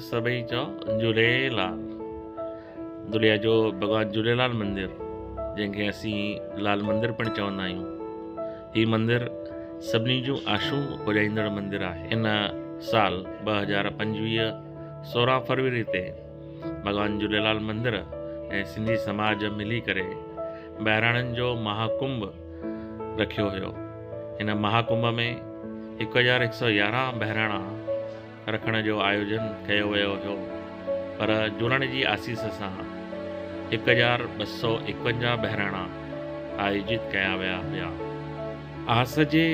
सभई चओ झूलेलाल। दुनिया जो भगवान झूलेलाल मंदिर, जंहिंखे असीं लाल मंदिर पिणु चवंदा आहियूं, हीउ मंदिर सभिनी जूं आशूं पुॼाईंदड़ मंदिर आहे। इन साल 2025 16 फरवरी ते भगवान झूलेलाल मंदिर ऐं सिंधी समाज मिली करे बहिराणनि जो महाकुंभ रखियो हुयो। हिन महाकुंभ में 1111 बहिराणा रखण जो आयोजन कयो वियो हुयो, पर झूलण जी आसीस सां 1251 बहिराणा आयोजित कया विया हुया। आस जे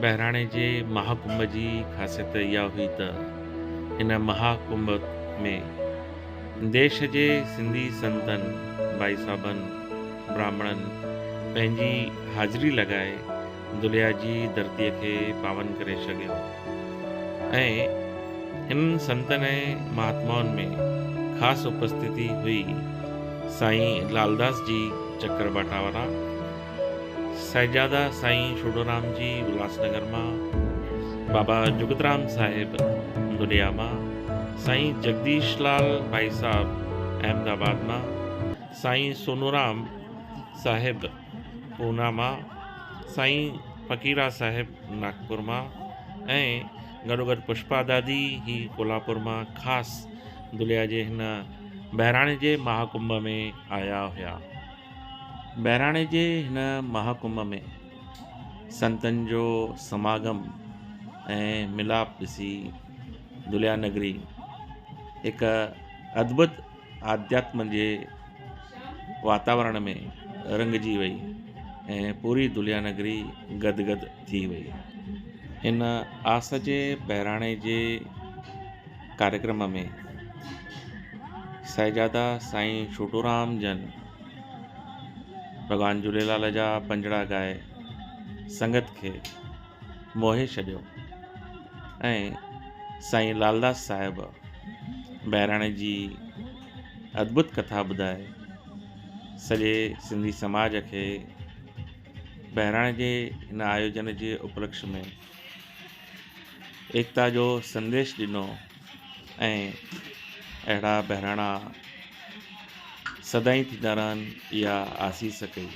बहिराणे जे महाकुंभ जी ख़ासियत इहा हुई त हिन महाकुंभ में देश जे सिंधी संतनि, भाई साहबनि, ब्राह्मणनि पंहिंजी हाज़िरी लॻाए दुनिया जी धरतीअ खे पावन करे छॾियो। ऐं हिन संतनि ऐं महात्माउनि में ख़ासि उपस्थिति हुई साईं लालदास जी चक्कर बाटावाला, साहिबजादा साईं छोडूराम जी उल्हासनगर मां, बाबा जुगतराम साहिब दुलिया मां, साईं जगदीश लाल भाई साहब अहमदाबाद मां, साईं सोनूराम साहिब पूना मां, साईं फ़कीरा साहिब नागपुर मां ऐं गॾोगॾु पुष्पा दादी ही कोल्हापुर मां ख़ासि दुलिया जे हिन बहिराणे जे महाकुंभ में आया हुया। बहिराणे जे हिन महाकुंभ में संतनि जो समागम ऐं मिलाप ॾिसी दुलिया नगरी हिकु अद्भुत आध्यात्म जे वातावरण में रंगजी वई ऐं पूरी दुलिया नगरी गदगद थी वई। हिन आस जे बहिराणे जे कार्यक्रम में साहिबजादा साईं छोटूराम जन भगवान झूलेलाल जा पंजड़ा ॻाए संगत खे मोहे छॾियो ऐं साईं लालदास साहिब बहिराणे जी अद्भुत कथा ॿुधाए सॼे सिंधी समाज खे बहिराणे जे हिन आयोजन जे उपलक्ष्य में एकता जो संदेश ॾिनो ऐं अहिड़ा बहिराणा सदाईं थींदा रहनि, इहा आसीस कई।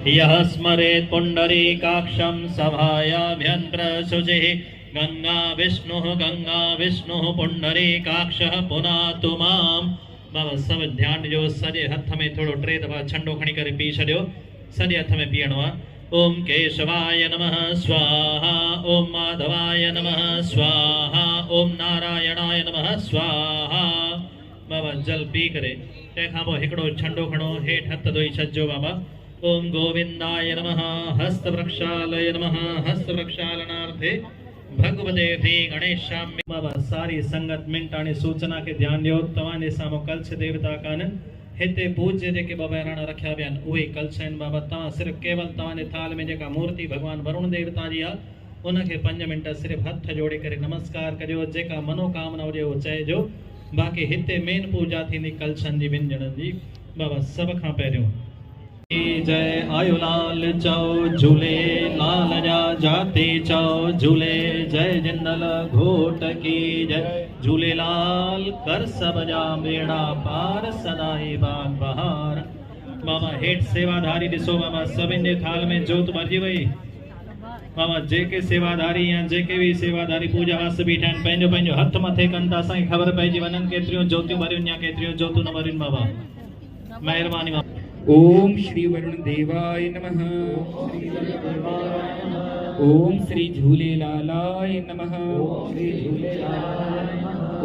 यः स्मरेत् पुण्डरीकाक्षं सभायाभ्यन्तरशुचिः गंगा विष्णुः पुण्डरीकाक्षः पुनातु माम्। बाबा सब ध्यान ॾियो, सॼे हथ में थोड़ो 3 दफ़ा छंडो खणी करे पी छॾियो, सॼे हथ में पीअणो आहे। ओम केशवाय नमः स्वाहा, ओम माधवाय नमः स्वाहा, ओम नारायणाय नमः स्वाहा। बाबा जल पी करे तंहिंखां पोइ हिकिड़ो छंडो खणो, हेठि हथ धोई छॾिजो बाबा। ओम गोविंदाय नमः, हस्त वृक्षालय नमः, हस्त वृक्षालनार्थे भगवते भी गणेशाम। बाबा सारी संगत मिंटाणी सूचना के ध्यान ॾियो, तव्हांजे साम्हूं कलश देवता कान हिते पूज्य जेके बहिराणा रखिया विया आहिनि उहे कलश आहिनि। बाबा तव्हां सिर्फ़ु केवल तव्हांजे थाल में जेका मूर्ति भगवान वरुण देवता जी आहे उनखे 5 मिंट सिर्फ़ु हथ जोड़े करे नमस्कार कजो, जेका मनोकामना हुजे उहो चइजो। बाक़ी हिते मेन पूजा थींदी कलशनि जी विंजणनि जी। बाबा सभ खां पहिरियों जय आयुलाल चओ, झूले लाल जा जाते चओ, झूले जय जिंदल घोट की जय, झूलेलाल कर सब जा बेड़ा पार, सदाई बाग बहार। बाबा हेठि सेवाधारी ॾिसो, बाबा सभिनि जे थाल में जोत भरिजी वई। बाबा जेके सेवाधारी या जेके भी सेवाधारी पूजा वास्ते बीठा आहिनि पंहिंजो पंहिंजो हथ मथे कनि था, असांखे ख़बर पइजी वञनि केतिरियूं जोतियूं भरियूं या केतिरियूं जोतूं न भरियूं। बाबा महिरबानी। ओम श्री वरुण देवाय नमः, ओम श्री झूलेलालाय नमः,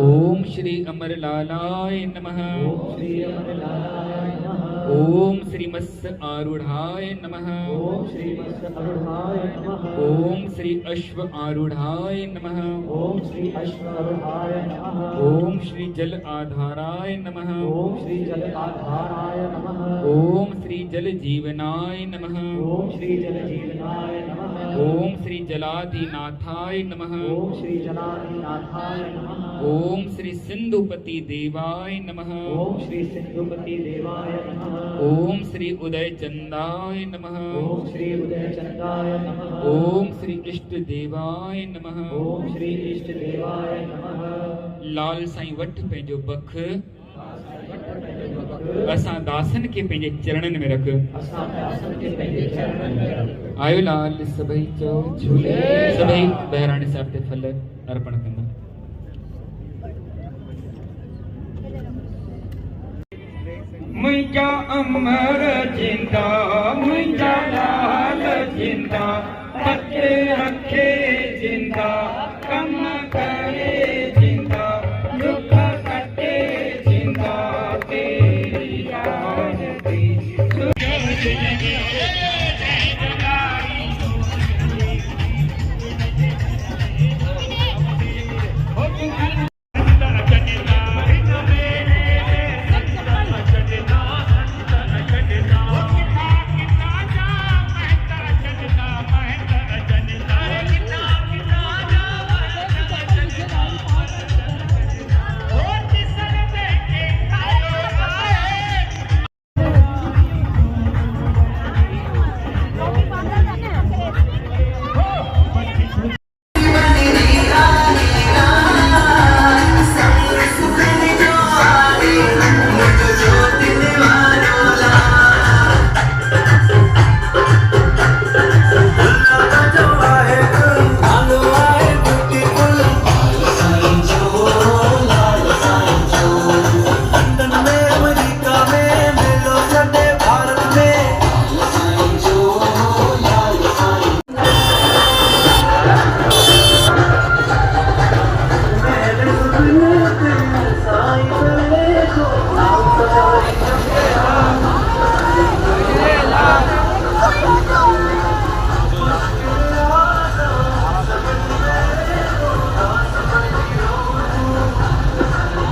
ओम श्री अमरलालाय नमः। ओम श्री अमरलालाय नमः। ओम श्री मत्स्य आरूढ़ाय नमः। ओम श्री मत्स्य आरूढ़ाय नमः। ओम श्री अश्व आरूढ़ाय नमः। ओम श्री अश्व आरूढ़ाय नमः। ओम श्री जल आधाराय नमः। ओम श्री जल आधाराय नमः। ओम श्री जल जीवनाय नमः। ओम श्री जल जीवनाय नमः। ओम श्री जलाधिनाथाय नमः। ओम श्री जलाधिनाथाय नमः। ओम श्री सिंधुपति देवाय नमः। ओम श्री सिंधुपति देवाय नमः। ओम श्री उदय चंदाय नमः। ओम श्री उदय चंदाय नमः। ओम श्री इष्ट देवाय नमः। ओम श्री इष्ट देवाय नमः। लाल साईं वठ पंहिंजो बख असां दासन के पंहिंजे चरणनि में रख। असां दासन के पंहिंजे चरणनि में रख। आयो लाल सभई चओ झूले। सभई बहिराणे साहिब ते फल अर्पण कंदा। मुंहिंजा अमर जिंदा मुंहिंजा लाल जिंदा पते रखे जिंदा कम करे जिंदा दुख कटे जिंदा तेरी याद दी।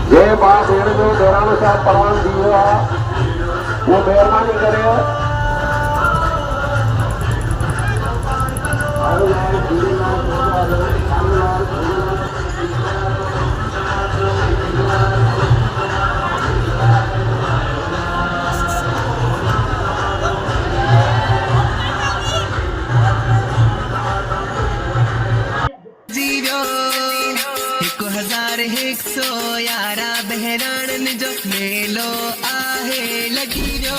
जे मां भेण जो बहिराणो साहिब परवान थी वियो आहे उहो महिरबानी करे जीरो 1111 बहिराणनि जो मेलो आहे लगी जो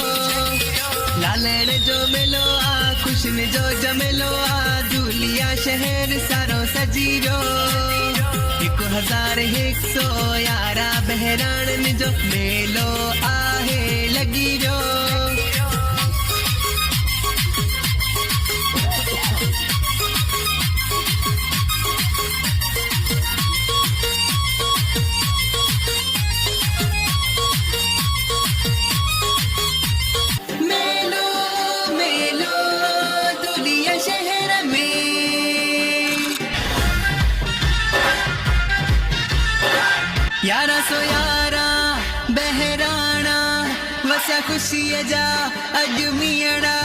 लालण जो मेलो आ खुशनि जो जमेलो आ धूलिया शहर सारो सजी रो 1111 बहिराणनि जो मेलो आहे लगी जो यारा सो यारा बहराना वसा खुशी जा अजमीड़ा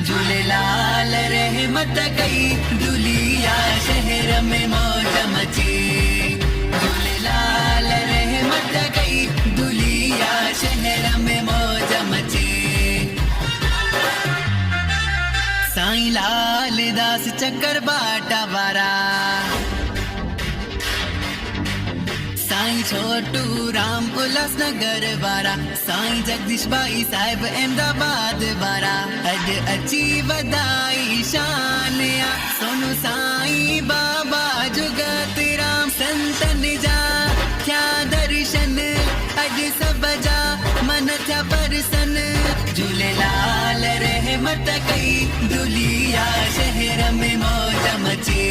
झूलेलाल रहमत कई दुलिया शहर में मौज मची झूलेलाल रहमत कई दुलिया शहर में मौज मची साईं लाल दास चक्कर बाटा वारा साईं छोटू राम उल्लासनगर वारा साईं जगदीश भाई साहिब अहमदाबाद वारा अज अची वधाई शान आ सोनू साईं बाबा जुगत राम संतन जा क्या दर्शन अज सब जा मन था परसन झूलेलाल रहमत कई दुलिया शहर में मौज मची